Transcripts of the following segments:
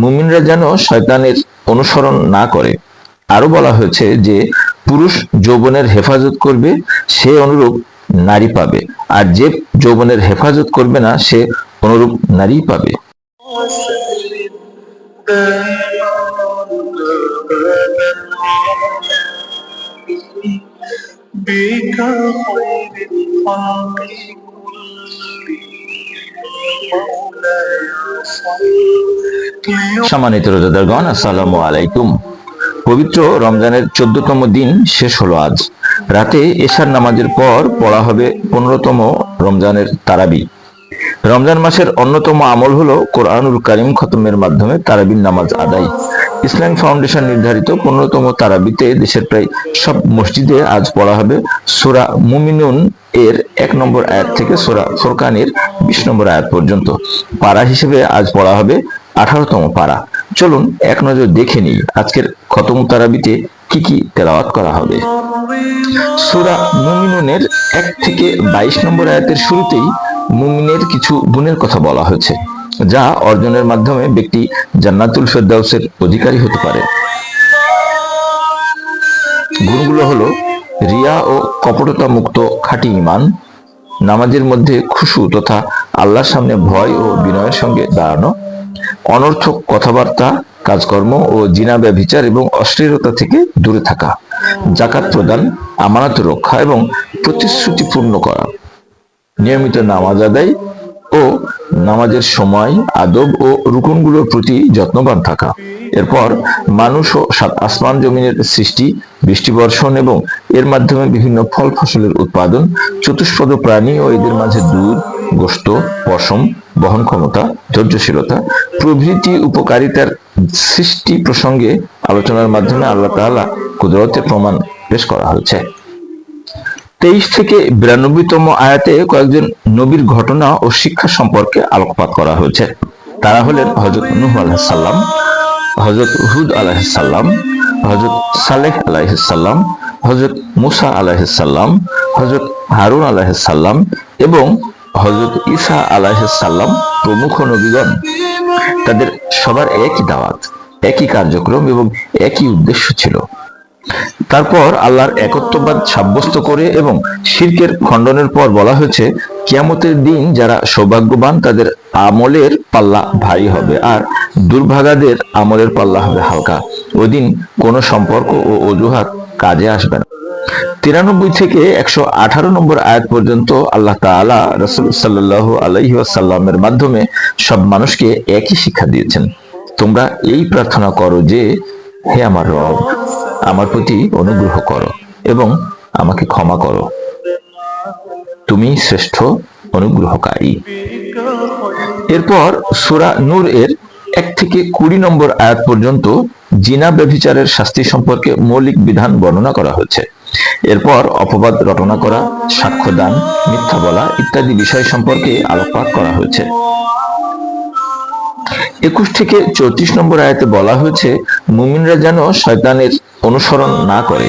মুমিনরা যেন শয়তানের অনুসরণ না করে। আরো বলা হয়েছে যে পুরুষ যৌবনের হেফাজত করবে সে অনুরূপ নারী পাবে, আর যে যৌবনের হেফাজত করবে না সে অনুরূপ নারী পাবে। সম্মানিত রোজাদারগণ, আসসালামু আলাইকুম। পবিত্র রমজানের 14তম দিন শেষ হলো আজ। রাতে এশার নামাজের পর পড়া হবে 15তম রমজানের তারাবি। রমজান মাসের অন্যতম আমল হলো কোরআনুল কারীম খতমের মাধ্যমে তারাবির নামাজ আদায়। ইসলামিক ফাউন্ডেশন নির্ধারিত 15তম তারাবিতে দেশের প্রায় সব মসজিদে আজ পড়া হবে সূরা মুমিনুন এর 1 নম্বর আয়াত থেকে সূরা ফুরকানের 20 নম্বর আয়াত পর্যন্ত। পারা হিসেবে আজ পড়া হবে 18তম পারা। চলুন এক নজর দেখে নিই আজকের খতম তারাবিতে কি কি তেলাওয়াত করা হবে। সূরা মুমিনুনের 1 থেকে 22 নম্বর আয়াতের শুরুতেই মুমিনের কিছু গুণের কথা বলা হয়েছে, যা অর্জনের মাধ্যমে ব্যক্তি জান্নাতুল ফেরদাউসের অধিকারী হতে পারে। গুণগুলো হলো রিয়া ও কপটতা মুক্ত খাঁটি ঈমান, নামাজের মধ্যে খুশু তথা আল্লাহর সামনে ভয় ও বিনয়ের সঙ্গে দাঁড়ানো, অনর্থক কথাবার্তা, কাজকর্ম ও জিনা ব্যভিচার এবং অশ্লীলতা থেকে দূরে থাকা, যাকাত প্রদান, আমানত রক্ষা এবং প্রতিশ্রুতি পূর্ণ করা, নিয়মিত নামাজ আদায় ও নামাজের সময় আদব ও রুকনগুলোর প্রতি যত্নবান থাকা। এরপর মানুষ ও সাত আসমান জমিনের সৃষ্টি, বৃষ্টি বর্ষণ এবং এর মাধ্যমে বিভিন্ন ফল ফসলের উৎপাদন, চতুষ্পদ প্রাণী ও এদের মাঝে দুধ, গোশত, পশম, বহন ক্ষমতা, ধৈর্যশীলতা প্রভৃতি উপকারিতার সৃষ্টি প্রসঙ্গে আলোচনার মাধ্যমে আল্লাহ তাআলা কুদরতের প্রমাণ পেশ করা হয়েছে। 23 থেকে 92তম আয়াতে কয়েকজন নবীর ঘটনা ও শিক্ষা সম্পর্কে আলোকপাত করা হয়েছে। তারা হলেন হযরত নূহ আলাইহিস সালাম, হযরত হুদ আলাইহিস সালাম, হযরত সালেহ আলাইহিস সালাম, হযরত মুসা আলাইহিস সালাম, হযরত হারুন আলাইহিস সালাম এবং হযরত ঈসা আলাইহিস সালাম প্রমুখ নবীগণ। তাদের সবার একই দাওয়াত, একই কার্যক্রম এবং একই উদ্দেশ্য ছিল। তারপর আল্লাহর একত্ববাদ সাব্যস্ত করে এবং শিরকের খণ্ডনের পর বলা হয়েছে, কিয়ামতের দিন যারা সৌভাগ্যবান তাদের আমলের পাল্লা ভারী হবে আর দুর্ভাগাদের আমলের পাল্লা হবে হালকা। ওই দিন কোনো সম্পর্ক ও অজুহাত কাজে আসবে না। 93 থেকে 118 নম্বর আয়াত পর্যন্ত আল্লাহ তাআলা রাসূল সাল্লাল্লাহু আলাইহি ওয়াসাল্লামের মাধ্যমে সব মানুষকে একই শিক্ষা দিয়েছেন। তোমরা এই প্রার্থনা করো যে, হে আমার রব, আমার প্রতি অনুগ্রহ করো এবং আমাকে ক্ষমা করো, তুমি শ্রেষ্ঠ অনুগ্রহকারী। এরপর সূরা নূর এর 1 থেকে 20 নম্বর আয়াত পর্যন্ত জিনা ব্যভিচারের শাস্তি সম্পর্কে মৌলিক বিধান বর্ণনা করা হয়েছে। এরপর অপবাদ রটনা করা, সাক্ষ্য দান, মিথ্যা বলা ইত্যাদি বিষয় সম্পর্কে আলোকপাত করা হয়েছে। 21 থেকে 34 নম্বর আয়াতে বলা হয়েছে মুমিনরা যেন শয়তানের অনুসরণ না করে।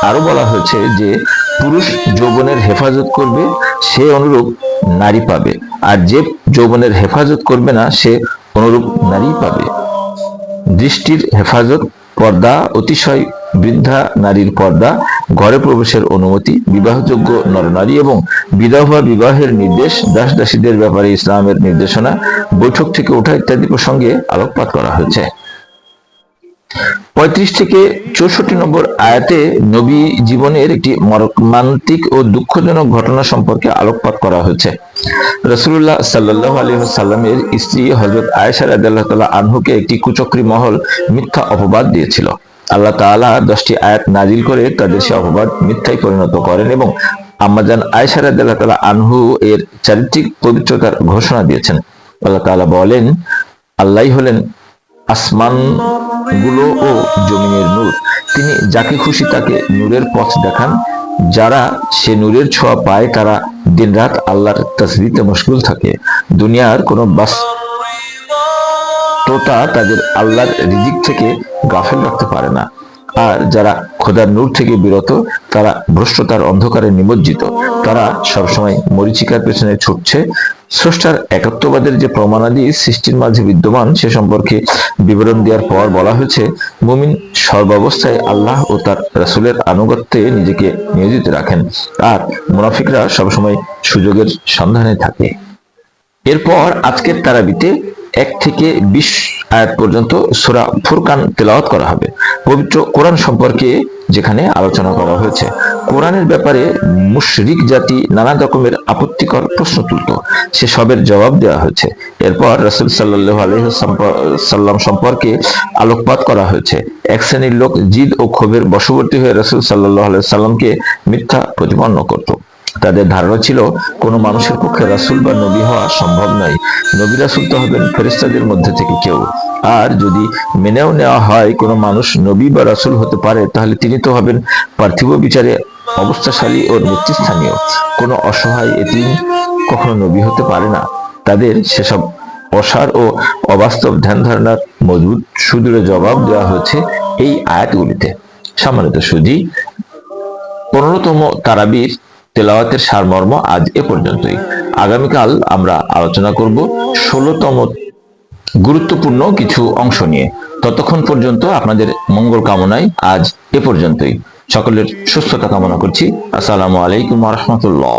আরো বলা হয়েছে যে পুরুষ যৌবনের হেফাজত করবে সে অনুরূপ নারী পাবে, আর যে যৌবনের হেফাজত করবে না সে অনুরূপ নারী পাবে। দৃষ্টির হেফাজত, পর্দা, অতিশয় বৃদ্ধা নারীর পর্দা, ঘরে প্রবেশের অনুমতি, বিবাহযোগ্য নরনারী এবং বিধবা বিবাহের নির্দেশ, দাস দাসীদের ব্যাপারে ইসলামের নির্দেশনা, বৈঠক থেকে ওঠা ইত্যাদি প্রসঙ্গে আলোকপাত করা হয়েছে। 35 থেকে 64 নম্বর আয়াতে নবী জীবনের একটি মর্মান্তিক ও দুঃখজনক ঘটনা সম্পর্কে আলোকপাত করা হয়েছে। রাসূলুল্লাহ সাল্লাল্লাহু আলাইহি ওয়াসাল্লামের স্ত্রী হযরত আয়েশা রাদিয়াল্লাহু তাআলা আনহুকে একটি কুচক্রী মহল মিথ্যা অপবাদ দিয়েছিল। আল্লাহ তাআলা 10টি আয়াত নাজিল করে তাদের সে অপবাদ মিথ্যায় পরিণত করেন এবং আম্মাজান আয়েশা রাদিয়াল্লাহু তাআলা আনহু এর চারিত্রিক পবিত্রতার ঘোষণা দিয়েছেন। আল্লাহ তাআলা বলেন, আল্লাহই হলেন আসমান গুলো ও জমিনের নূর, তিনি যাকে খুশি তাকে নূরের পথ দেখান। যারা সে নূরের ছোঁয়া পায় তারা দিনরাত আল্লাহর তাসবিহতে মশগুল থাকে। দুনিয়ার কোনো বাস্তবতা তাদের আল্লাহর রিজিক থেকে গাফেল রাখতে পারে না। আর যারা খোদার নূর থেকে বিরত তারা ভ্রষ্টতার অন্ধকারে নিমজ্জিত। তারা সবসময় মরীচিকার পেছনে ছুটছে, স্রষ্টার একত্ববাদের যে প্রমাণাদি সৃষ্টির মাঝে বিদ্যমান সে সম্পর্কে বিবরণ দেওয়ার পর বলা হয়েছে, মুমিন সর্বাবস্থায় আল্লাহ ও তার রাসূলের আনুগত্যে নিজেকে নিয়োজিত রাখেন, আর মুনাফিকরা সবসময় সুযোগের সন্ধানে থাকে। এরপর আজকের তারাবিতে 1 থেকে 20 আয়াত পর্যন্ত সূরা ফুরকান তেলাওয়াত করা হবে। পবিত্র কোরআন সম্পর্কে যেখানে আলোচনা করা হয়েছে, কোরআনের ব্যাপারে মুশরিক জাতি নানা রকমের আপত্তিকর প্রশ্ন তুলত, সে সবের জবাব দেওয়া হয়েছে। এরপর রাসূল সাল্লাল্লাহু আলাইহি সাল্লাম সম্পর্কে আলোকপাত করা হয়েছে। এক শ্রেণীর লোক জিদ ও ক্ষোভের বশবর্তী হয়ে রাসূল সাল্লাল্লাহু আলাইহি সাল্লামকে মিথ্যা প্রতিপন্ন করত। তাদের ধারণা ছিল কোনো মানুষের পক্ষে রাসূল বা নবী হওয়া সম্ভব নয়, নবী রাসূল তো হবেন ফেরেশতাদের মধ্যে থেকে কেউ, আর যদি মেনেও নেওয়া হয় কোনো মানুষ নবী বা রাসূল হতে পারে, তাহলে তিনি তো হবেন পার্থিব বিচারে অবস্থাশালী ও নেতৃস্থানীয়। কোনো অসহায় এতিম কখনো নবী হতে পারে না। তাদের সেসব অসার ও অবাস্তব ধ্যান ধারণার মজবুত সুদূরে জবাব দেওয়া হয়েছে এই আয়াতগুলিতে। সম্মানিত সুধী, 15তম তারাবির তেলাওয়াতের সারমর্ম আজ এ পর্যন্তই। আগামীকাল আমরা আলোচনা করব 16তম গুরুত্বপূর্ণ কিছু অংশ নিয়ে। ততক্ষণ পর্যন্ত আপনাদের মঙ্গল কামনায় আজ এ পর্যন্তই। সকলের সুস্থতা কামনা করছি। আসসালামু আলাইকুম ওয়া রাহমাতুল্লাহ।